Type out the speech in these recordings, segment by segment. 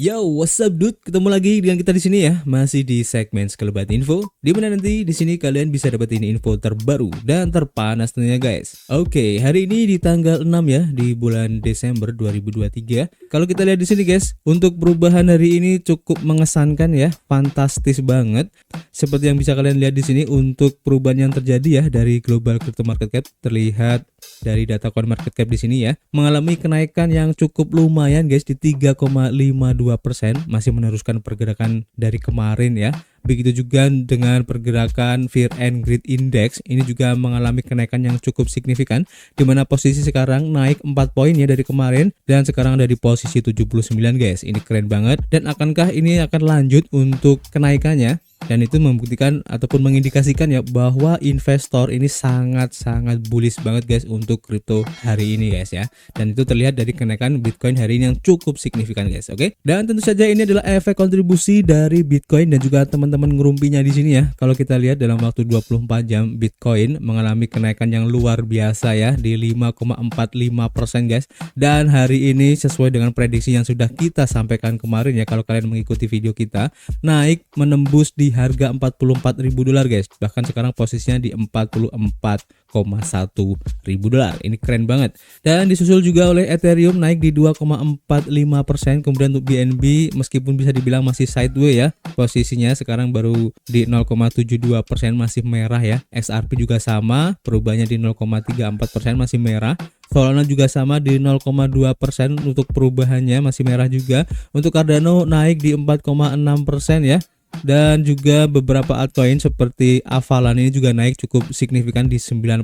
Yo, what's up dude? Ketemu lagi dengan kita di sini ya, masih di segmen Sekelebat Info. Di mana nanti di sini kalian bisa dapetin info terbaru dan terpanas tentunya guys. Oke, hari ini di tanggal 6 ya, di bulan Desember 2023. Kalau kita lihat di sini guys, untuk perubahan hari ini cukup mengesankan ya, fantastis banget. Seperti yang bisa kalian lihat di sini untuk perubahan yang terjadi ya dari global crypto market cap, terlihat dari data CoinMarketCap di sini ya, mengalami kenaikan yang cukup lumayan guys di 3,52%, masih meneruskan pergerakan dari kemarin ya. Begitu juga dengan pergerakan Fear and Greed Index, ini juga mengalami kenaikan yang cukup signifikan, di mana posisi sekarang naik 4 poin ya dari kemarin, dan sekarang ada di posisi 79 guys. Ini keren banget, dan akankah ini akan lanjut untuk kenaikannya? Dan itu membuktikan ataupun mengindikasikan ya bahwa investor ini sangat-sangat bullish banget guys untuk kripto hari ini guys ya. Dan itu terlihat dari kenaikan Bitcoin hari ini yang cukup signifikan guys. Oke. Dan tentu saja ini adalah efek kontribusi dari Bitcoin dan juga teman-teman ngerumpinya di sini ya. Kalau kita lihat dalam waktu 24 jam Bitcoin mengalami kenaikan yang luar biasa ya di 5,45% guys. Dan hari ini sesuai dengan prediksi yang sudah kita sampaikan kemarin ya, kalau kalian mengikuti video kita, naik menembus di harga $44.000 guys. Bahkan sekarang posisinya di $44,100. Ini keren banget. Dan disusul juga oleh Ethereum naik di 2,45%. Kemudian untuk BNB meskipun bisa dibilang masih sideways ya, posisinya sekarang baru di 0,72%, masih merah ya. XRP juga sama, perubahannya di 0,34%, masih merah. Solana juga sama di 0,2% untuk perubahannya, masih merah juga. Untuk Cardano naik di 4,6% ya. Dan juga beberapa altcoin seperti Avalan ini juga naik cukup signifikan di 9%.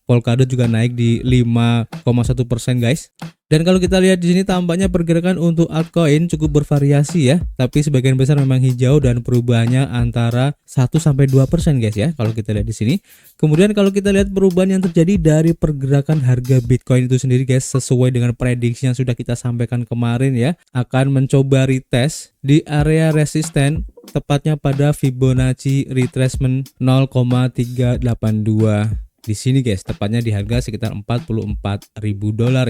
Polkadot juga naik di 5,1% guys. Dan kalau kita lihat di sini tampaknya pergerakan untuk altcoin cukup bervariasi ya, tapi sebagian besar memang hijau dan perubahannya antara 1-2% guys ya kalau kita lihat di sini. Kemudian kalau kita lihat perubahan yang terjadi dari pergerakan harga Bitcoin itu sendiri guys, sesuai dengan prediksi yang sudah kita sampaikan kemarin ya, akan mencoba retest di area resisten tepatnya pada Fibonacci retracement 0,382 di sini guys, tepatnya di harga sekitar $44.000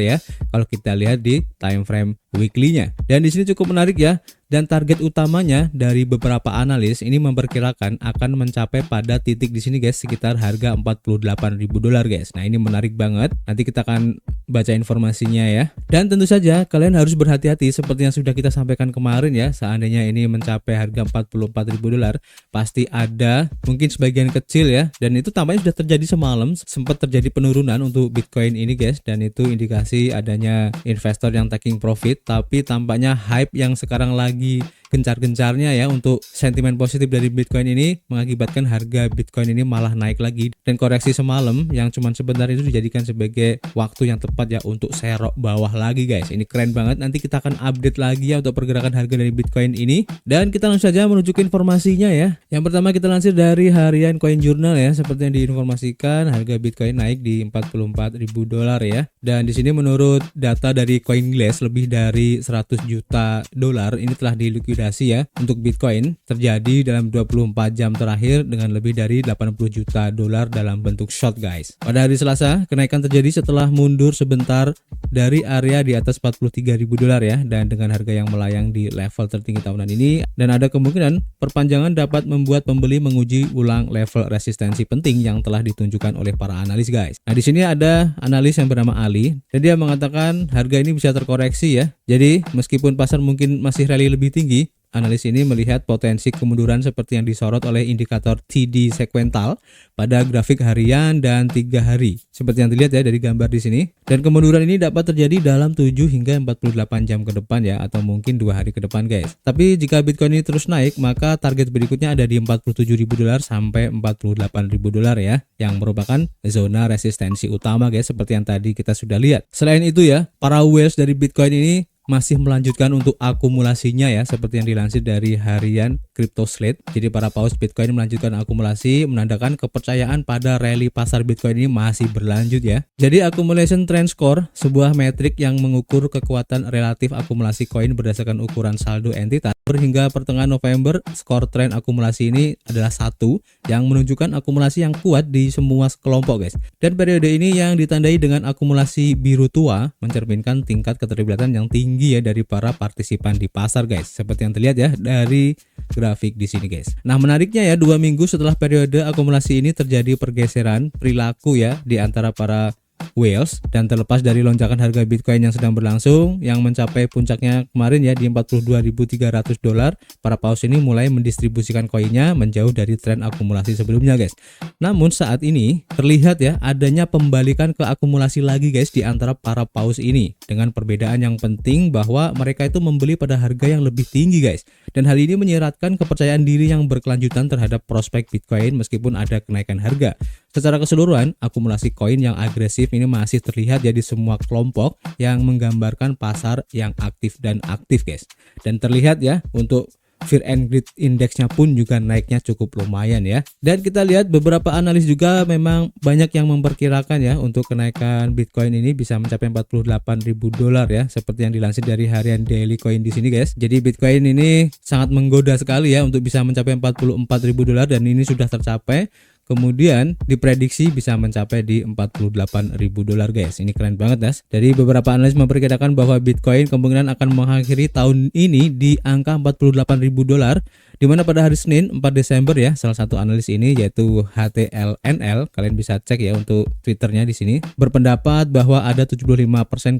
ya kalau kita lihat di time frame weekly-nya. Dan di sini cukup menarik ya, dan target utamanya dari beberapa analis ini memperkirakan akan mencapai pada titik di sini guys sekitar harga $48.000 guys. Nah, ini menarik banget. Nanti kita akan baca informasinya ya. Dan tentu saja kalian harus berhati-hati seperti yang sudah kita sampaikan kemarin ya. Seandainya ini mencapai harga $44.000, pasti ada mungkin sebagian kecil ya, dan itu tampaknya sudah terjadi semalam, sempat terjadi penurunan untuk Bitcoin ini guys, dan itu indikasi adanya investor yang taking profit. Tapi tampaknya hype yang sekarang lagi gencar-gencarnya ya untuk sentimen positif dari Bitcoin ini mengakibatkan harga Bitcoin ini malah naik lagi, dan koreksi semalam yang cuman sebentar itu dijadikan sebagai waktu yang tepat ya untuk serok bawah lagi guys. Ini keren banget. Nanti kita akan update lagi ya untuk pergerakan harga dari Bitcoin ini, dan kita langsung saja menuju ke informasinya ya. Yang pertama kita lansir dari harian Coin Journal ya, seperti yang diinformasikan harga Bitcoin naik di $44.000 ya. Dan di sini menurut data dari CoinGlass lebih dari $100 juta ini telah dilikuidasi ya untuk Bitcoin terjadi dalam 24 jam terakhir dengan lebih dari $80 juta dalam bentuk short guys. Pada hari Selasa, kenaikan terjadi setelah mundur sebentar dari area di atas $43.000 ya, dan dengan harga yang melayang di level tertinggi tahunan ini, dan ada kemungkinan perpanjangan dapat membuat pembeli menguji ulang level resistensi penting yang telah ditunjukkan oleh para analis guys. Nah, di sini ada analis yang bernama Ali, dan dia mengatakan harga ini bisa terkoreksi ya. Jadi meskipun pasar mungkin masih rally lebih tinggi, analis ini melihat potensi kemunduran seperti yang disorot oleh indikator TD sekwental pada grafik harian dan 3 hari. Seperti yang dilihat ya dari gambar di sini. Dan kemunduran ini dapat terjadi dalam 7 hingga 48 jam ke depan ya, atau mungkin 2 hari ke depan guys. Tapi jika Bitcoin ini terus naik, maka target berikutnya ada di $47.000 sampai $48.000 ya, yang merupakan zona resistensi utama guys, seperti yang tadi kita sudah lihat. Selain itu ya, para whales dari Bitcoin ini masih melanjutkan untuk akumulasinya ya, seperti yang dilansir dari harian CryptoSlate. Jadi para paus Bitcoin melanjutkan akumulasi, menandakan kepercayaan pada rally pasar Bitcoin ini masih berlanjut ya. Jadi accumulation trend score, sebuah metrik yang mengukur kekuatan relatif akumulasi koin berdasarkan ukuran saldo entitas, hingga pertengahan November, skor tren akumulasi ini adalah 1 yang menunjukkan akumulasi yang kuat di semua kelompok guys. Dan periode ini yang ditandai dengan akumulasi biru tua mencerminkan tingkat keterlibatan yang tinggi ya dari para partisipan di pasar guys. Seperti yang terlihat ya dari grafik di sini guys. Nah, menariknya ya 2 minggu setelah periode akumulasi ini terjadi pergeseran perilaku ya di antara para whales, dan terlepas dari lonjakan harga Bitcoin yang sedang berlangsung yang mencapai puncaknya kemarin ya di 42.300 dolar, para paus ini mulai mendistribusikan koinnya menjauh dari tren akumulasi sebelumnya guys. Namun saat ini terlihat ya adanya pembalikan ke akumulasi lagi guys di antara para paus ini, dengan perbedaan yang penting bahwa mereka itu membeli pada harga yang lebih tinggi guys, dan hal ini menyeratkan kepercayaan diri yang berkelanjutan terhadap prospek Bitcoin meskipun ada kenaikan harga. Secara keseluruhan, akumulasi koin yang agresif ini masih terlihat ya di semua kelompok yang menggambarkan pasar yang aktif dan aktif guys. Dan terlihat ya untuk Fear and Greed indeksnya pun juga naiknya cukup lumayan ya. Dan kita lihat beberapa analis juga memang banyak yang memperkirakan ya untuk kenaikan Bitcoin ini bisa mencapai 48.000 dolar ya, seperti yang dilansir dari harian Daily Coin di sini guys. Jadi Bitcoin ini sangat menggoda sekali ya untuk bisa mencapai 44.000 dolar, dan ini sudah tercapai. Kemudian diprediksi bisa mencapai di 48.000 dolar guys. Ini keren banget guys. Dari beberapa analis memperkirakan bahwa Bitcoin kemungkinan akan mengakhiri tahun ini di angka 48.000 dolar, di mana pada hari Senin 4 Desember ya, salah satu analis ini yaitu HTLNL, kalian bisa cek ya untuk Twitternya di sini, berpendapat bahwa ada 75%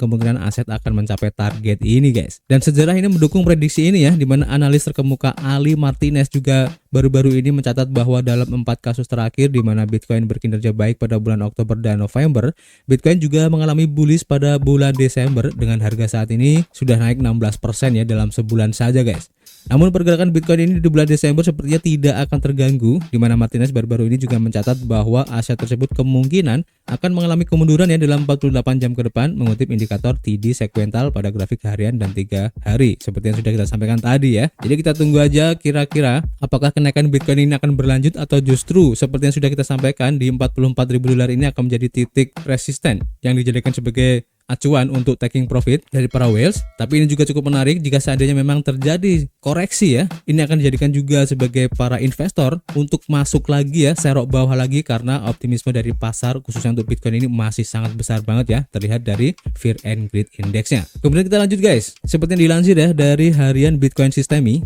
kemungkinan aset akan mencapai target ini guys. Dan sejarah ini mendukung prediksi ini ya, di mana analis terkemuka Ali Martinez juga baru-baru ini mencatat bahwa dalam 4 kasus terakhir di mana Bitcoin berkinerja baik pada bulan Oktober dan November, Bitcoin juga mengalami bullish pada bulan Desember dengan harga saat ini sudah naik 16% ya dalam sebulan saja guys. Namun pergerakan Bitcoin ini di bulan Desember sepertinya tidak akan terganggu, di mana Martinez baru-baru ini juga mencatat bahwa aset tersebut kemungkinan akan mengalami kemunduran ya dalam 48 jam ke depan, mengutip indikator TD sekuental pada grafik harian dan 3 hari seperti yang sudah kita sampaikan tadi ya. Jadi kita tunggu aja kira-kira apakah kenaikan Bitcoin ini akan berlanjut atau justru seperti yang sudah kita sampaikan di 44.000 dolar ini akan menjadi titik resisten yang dijadikan sebagai acuan untuk taking profit dari para whales. Tapi ini juga cukup menarik jika seandainya memang terjadi koreksi ya, ini akan dijadikan juga sebagai para investor untuk masuk lagi ya, serok bawah lagi, karena optimisme dari pasar khususnya untuk Bitcoin ini masih sangat besar banget ya, terlihat dari Fear and Greed indeksnya. Kemudian kita lanjut guys, seperti yang dilansir ya dari harian Bitcoin Systemi,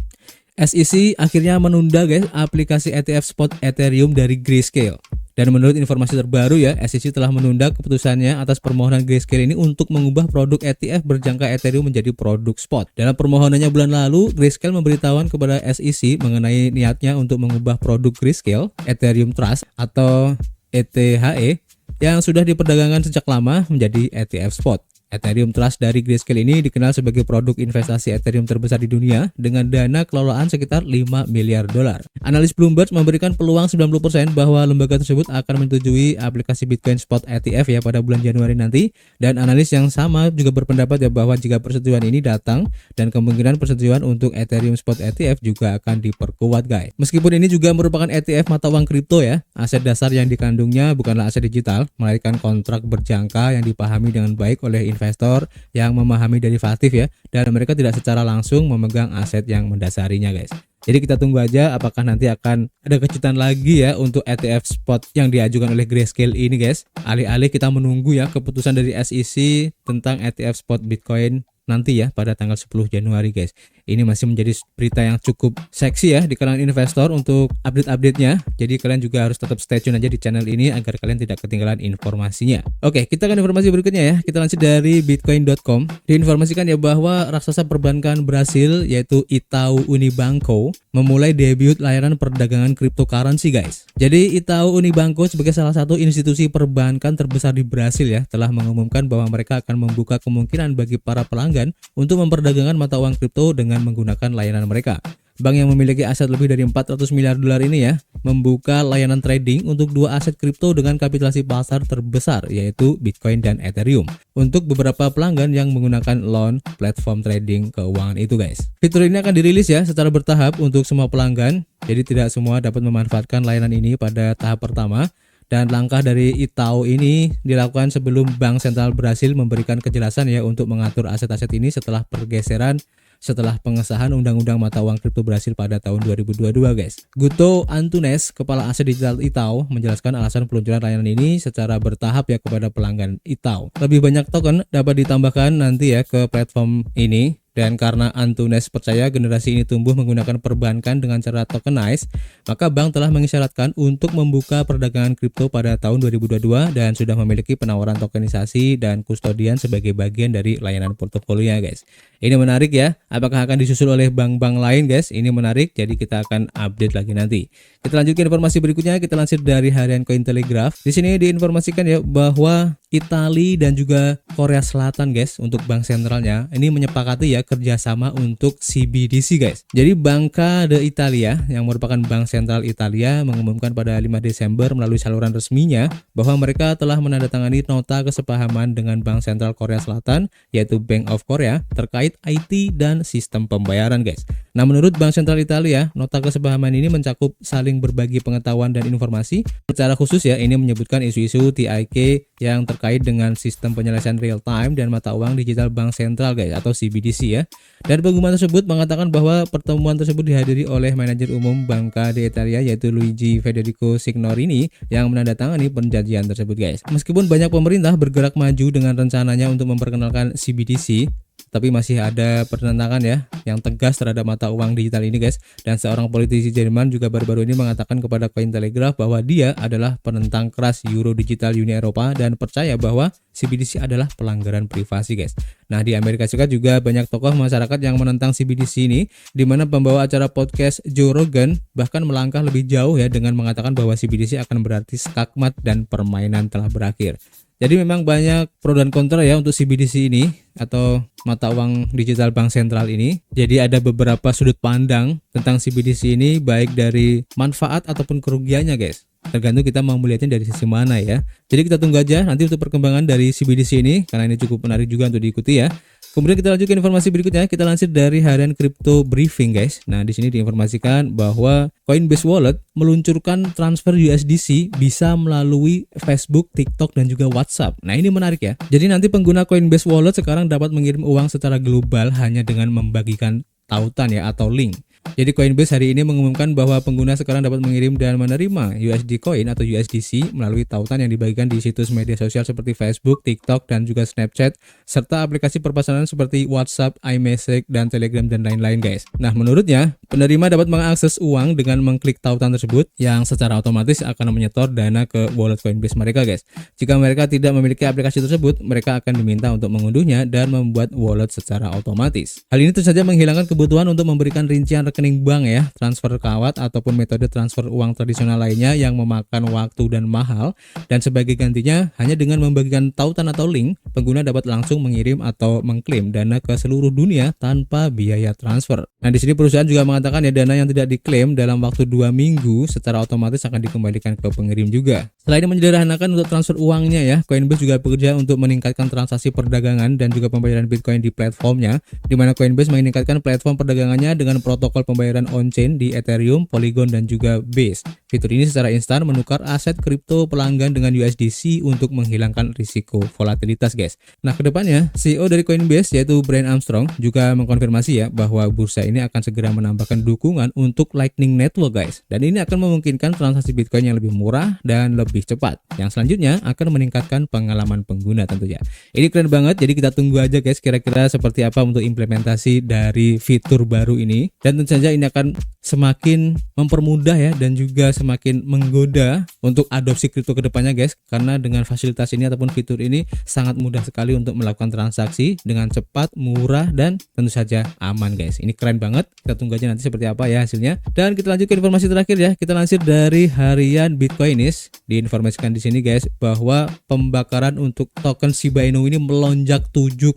SEC akhirnya menunda guys aplikasi ETF spot Ethereum dari Grayscale. Dan menurut informasi terbaru ya, SEC telah menunda keputusannya atas permohonan Grayscale ini untuk mengubah produk ETF berjangka Ethereum menjadi produk spot. Dalam permohonannya bulan lalu, Grayscale memberitahuan kepada SEC mengenai niatnya untuk mengubah produk Grayscale Ethereum Trust atau ETHE yang sudah diperdagangkan sejak lama menjadi ETF spot. Ethereum Trust dari Grayscale ini dikenal sebagai produk investasi Ethereum terbesar di dunia dengan dana kelolaan sekitar 5 miliar dolar. Analis Bloomberg memberikan peluang 90% bahwa lembaga tersebut akan menyetujui aplikasi Bitcoin Spot ETF ya pada bulan Januari nanti, dan analis yang sama juga berpendapat ya bahwa jika persetujuan ini datang, dan kemungkinan persetujuan untuk Ethereum Spot ETF juga akan diperkuat guys. Meskipun ini juga merupakan ETF mata uang kripto ya, aset dasar yang dikandungnya bukanlah aset digital, melainkan kontrak berjangka yang dipahami dengan baik oleh investor yang memahami derivatif ya, dan mereka tidak secara langsung memegang aset yang mendasarinya guys. Jadi kita tunggu aja apakah nanti akan ada kejutan lagi ya untuk ETF spot yang diajukan oleh Grayscale ini guys. Alih-alih kita menunggu ya keputusan dari SEC tentang ETF spot Bitcoin nanti ya pada tanggal 10 Januari guys. Ini masih menjadi berita yang cukup seksi ya di kalangan investor untuk update-update-nya. Jadi kalian juga harus tetap stay tune aja di channel ini agar kalian tidak ketinggalan informasinya. Oke, kita akan informasi berikutnya ya. Kita lansir dari bitcoin.com. Diinformasikan ya bahwa raksasa perbankan Brasil yaitu Itaú Unibanco memulai debut layanan perdagangan cryptocurrency guys. Jadi Itaú Unibanco sebagai salah satu institusi perbankan terbesar di Brasil ya telah mengumumkan bahwa mereka akan membuka kemungkinan bagi para pelanggan untuk memperdagangkan mata uang kripto dengan menggunakan layanan mereka. Bank yang memiliki aset lebih dari 400 miliar dolar ini ya membuka layanan trading untuk dua aset kripto dengan kapitalisasi pasar terbesar yaitu Bitcoin dan Ethereum untuk beberapa pelanggan yang menggunakan loan platform trading keuangan itu guys. Fitur ini akan dirilis ya secara bertahap untuk semua pelanggan, jadi tidak semua dapat memanfaatkan layanan ini pada tahap pertama. Dan langkah dari Itaú ini dilakukan sebelum Bank Sentral Brasil memberikan kejelasan ya untuk mengatur aset-aset ini setelah pergeseran setelah pengesahan Undang-Undang Mata Uang Kripto Brasil pada tahun 2022 guys. Guto Antunes, Kepala Aset Digital Itaú, menjelaskan alasan peluncuran layanan ini secara bertahap ya kepada pelanggan Itaú. Lebih banyak token dapat ditambahkan nanti ya ke platform ini. Dan karena Antunes percaya generasi ini tumbuh menggunakan perbankan dengan cara tokenized, maka bank telah mengisyaratkan untuk membuka perdagangan kripto pada tahun 2022 dan sudah memiliki penawaran tokenisasi dan kustodian sebagai bagian dari layanan portofolionya guys. Ini menarik ya, apakah akan disusul oleh bank-bank lain guys? Ini menarik, jadi kita akan update lagi nanti. Kita lanjut ke informasi berikutnya, kita lansir dari harian Cointelegraph. Di sini diinformasikan ya bahwa Italia dan juga Korea Selatan guys untuk bank sentralnya ini menyepakati ya kerjasama untuk CBDC guys. Jadi Banca d'Italia yang merupakan bank sentral Italia mengumumkan pada 5 Desember melalui saluran resminya bahwa mereka telah menandatangani nota kesepahaman dengan Bank Sentral Korea Selatan yaitu Bank of Korea terkait IT dan sistem pembayaran guys. Nah, menurut Bank Sentral Italia, nota kesepahaman ini mencakup saling berbagi pengetahuan dan informasi. Secara khusus ya, ini menyebutkan isu-isu TIK yang terkait dengan sistem penyelesaian real time dan mata uang digital bank sentral guys atau CBDC ya. Dan pengumuman tersebut mengatakan bahwa pertemuan tersebut dihadiri oleh manajer umum Banca d'Italia yaitu Luigi Federico Signorini yang menandatangani perjanjian tersebut guys. Meskipun banyak pemerintah bergerak maju dengan rencananya untuk memperkenalkan CBDC, tapi masih ada pertentangan ya yang tegas terhadap mata uang digital ini guys. Dan seorang politisi Jerman juga baru-baru ini mengatakan kepada Cointelegraph bahwa dia adalah penentang keras Euro Digital Uni Eropa dan percaya bahwa CBDC adalah pelanggaran privasi guys. Nah, di Amerika Serikat juga banyak tokoh masyarakat yang menentang CBDC ini, di mana pembawa acara podcast Joe Rogan bahkan melangkah lebih jauh ya dengan mengatakan bahwa CBDC akan berarti skakmat dan permainan telah berakhir. Jadi memang banyak pro dan kontra ya untuk CBDC ini atau mata uang digital bank sentral ini. Jadi ada beberapa sudut pandang tentang CBDC ini baik dari manfaat ataupun kerugiannya guys. Tergantung kita mau melihatnya dari sisi mana ya. Jadi kita tunggu aja nanti untuk perkembangan dari CBDC ini karena ini cukup menarik juga untuk diikuti ya. Kemudian kita lanjut ke informasi berikutnya, kita lansir dari harian Crypto Briefing guys. Nah, di sini diinformasikan bahwa Coinbase Wallet meluncurkan transfer USDC bisa melalui Facebook, TikTok dan juga WhatsApp. Nah, ini menarik ya. Jadi nanti pengguna Coinbase Wallet sekarang dapat mengirim uang secara global hanya dengan membagikan tautan ya atau link. Jadi Coinbase hari ini mengumumkan bahwa pengguna sekarang dapat mengirim dan menerima USD Coin atau USDC melalui tautan yang dibagikan di situs media sosial seperti Facebook, TikTok, dan juga Snapchat, serta aplikasi perpesanan seperti WhatsApp, iMessage, dan Telegram, dan lain-lain guys. Nah, menurutnya, penerima dapat mengakses uang dengan mengklik tautan tersebut yang secara otomatis akan menyetor dana ke wallet Coinbase mereka guys. Jika mereka tidak memiliki aplikasi tersebut, mereka akan diminta untuk mengunduhnya dan membuat wallet secara otomatis. Hal ini tentu saja menghilangkan kebutuhan untuk memberikan rincian rekening bank ya, transfer kawat ataupun metode transfer uang tradisional lainnya yang memakan waktu dan mahal. Dan sebagai gantinya, hanya dengan membagikan tautan atau link, pengguna dapat langsung mengirim atau mengklaim dana ke seluruh dunia tanpa biaya transfer. Nah, di sini perusahaan juga mengatakan ya dana yang tidak diklaim dalam waktu 2 minggu secara otomatis akan dikembalikan ke pengirim juga. Selain menyederhanakan untuk transfer uangnya ya, Coinbase juga bekerja untuk meningkatkan transaksi perdagangan dan juga pembayaran Bitcoin di platformnya, di mana Coinbase meningkatkan platform perdagangannya dengan protokol pembayaran on-chain di Ethereum, Polygon, dan juga Base. Fitur ini secara instan menukar aset kripto pelanggan dengan USDC untuk menghilangkan risiko volatilitas guys. Nah, kedepannya CEO dari Coinbase yaitu Brian Armstrong juga mengkonfirmasi ya bahwa bursa ini akan segera menambahkan dukungan untuk Lightning Network guys. Dan ini akan memungkinkan transaksi Bitcoin yang lebih murah dan lebih cepat. Yang selanjutnya akan meningkatkan pengalaman pengguna tentunya. Ini keren banget, jadi kita tunggu aja guys kira-kira seperti apa untuk implementasi dari fitur baru ini. Dan tentu saja ini akan semakin mempermudah ya dan juga semakin menggoda untuk adopsi kripto ke depannya guys, karena dengan fasilitas ini ataupun fitur ini sangat mudah sekali untuk melakukan transaksi dengan cepat, murah, dan tentu saja aman guys. Ini keren banget, kita tunggu aja nanti seperti apa ya hasilnya. Dan kita lanjut ke informasi terakhir ya, kita lansir dari harian Bitcoinist. Diinformasikan di sini guys bahwa pembakaran untuk token Shiba Inu ini melonjak 7,6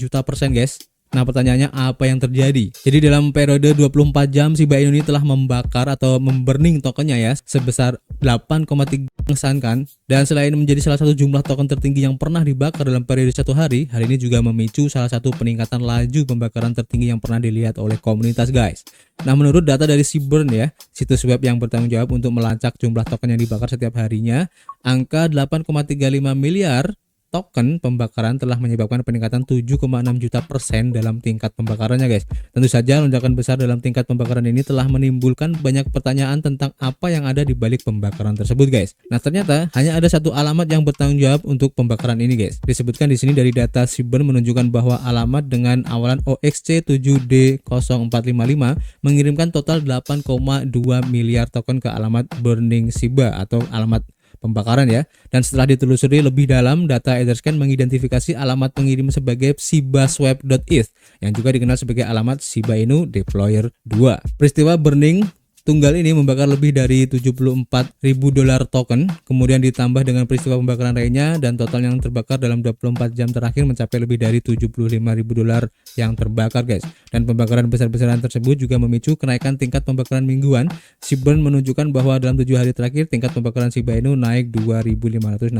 juta % guys. Nah, pertanyaannya apa yang terjadi? Jadi dalam periode 24 jam Shiba Inu ini telah membakar atau memburning tokennya ya sebesar 8,3 mengesankan. Dan selain menjadi salah satu jumlah token tertinggi yang pernah dibakar dalam periode 1 hari, hal ini juga memicu salah satu peningkatan laju pembakaran tertinggi yang pernah dilihat oleh komunitas guys. Nah, menurut data dari Seaburn ya, situs web yang bertanggung jawab untuk melacak jumlah token yang dibakar setiap harinya, angka 8,35 miliar token pembakaran telah menyebabkan peningkatan 7,6 juta % dalam tingkat pembakarannya guys. Tentu saja lonjakan besar dalam tingkat pembakaran ini telah menimbulkan banyak pertanyaan tentang apa yang ada di balik pembakaran tersebut guys. Nah ternyata hanya ada satu alamat yang bertanggung jawab untuk pembakaran ini guys. Disebutkan di sini dari data Cyber menunjukkan bahwa alamat dengan awalan OXC7D0455 mengirimkan total 8,2 miliar token ke alamat Burning Shiba atau alamat pembakaran ya. Dan setelah ditelusuri lebih dalam, data Etherscan mengidentifikasi alamat pengirim sebagai shibaswap.eth yang juga dikenal sebagai alamat Shiba Inu Deployer 2. Peristiwa burning tunggal ini membakar lebih dari $74.000 token, kemudian ditambah dengan peristiwa pembakaran lainnya dan total yang terbakar dalam 24 jam terakhir mencapai lebih dari $75.000 yang terbakar guys. Dan pembakaran besar-besaran tersebut juga memicu kenaikan tingkat pembakaran mingguan. Seaburn menunjukkan bahwa dalam 7 hari terakhir tingkat pembakaran Shiba Inu naik 2.564%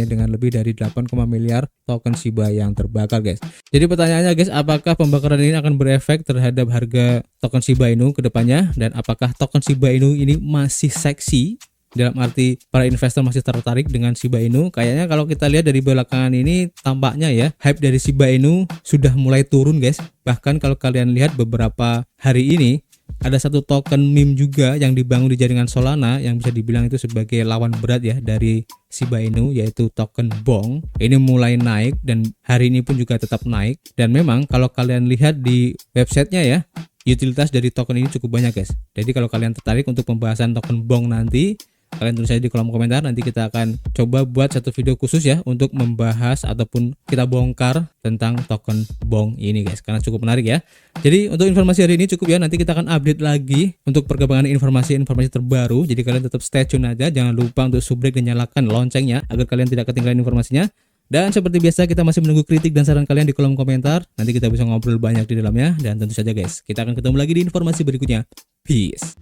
ya, dengan lebih dari 8, miliar token Shiba yang terbakar guys. Jadi pertanyaannya guys, apakah pembakaran ini akan berefek terhadap harga token Shiba Inu ke depannya, dan apakah token Shiba Inu ini masih seksi? Dalam arti para investor masih tertarik dengan Shiba Inu. Kayaknya kalau kita lihat dari belakangan ini tampaknya ya hype dari Shiba Inu sudah mulai turun guys. Bahkan kalau kalian lihat beberapa hari ini ada satu token meme juga yang dibangun di jaringan Solana yang bisa dibilang itu sebagai lawan berat ya dari Shiba Inu, yaitu token BONG. Ini mulai naik dan hari ini pun juga tetap naik. Dan memang kalau kalian lihat di websitenya ya, utilitas dari token ini cukup banyak guys. Jadi kalau kalian tertarik untuk pembahasan token BONG nanti, kalian tulis aja di kolom komentar. Nanti kita akan coba buat satu video khusus ya untuk membahas ataupun kita bongkar tentang token BONG ini guys, karena cukup menarik ya. Jadi untuk informasi hari ini cukup ya. Nanti kita akan update lagi untuk perkembangan informasi terbaru. Jadi kalian tetap stay tune aja. Jangan lupa untuk subrek dan nyalakan loncengnya agar kalian tidak ketinggalan informasinya. Dan seperti biasa kita masih menunggu kritik dan saran kalian di kolom komentar. Nanti kita bisa ngobrol banyak di dalamnya. Dan tentu saja guys, kita akan ketemu lagi di informasi berikutnya. Peace.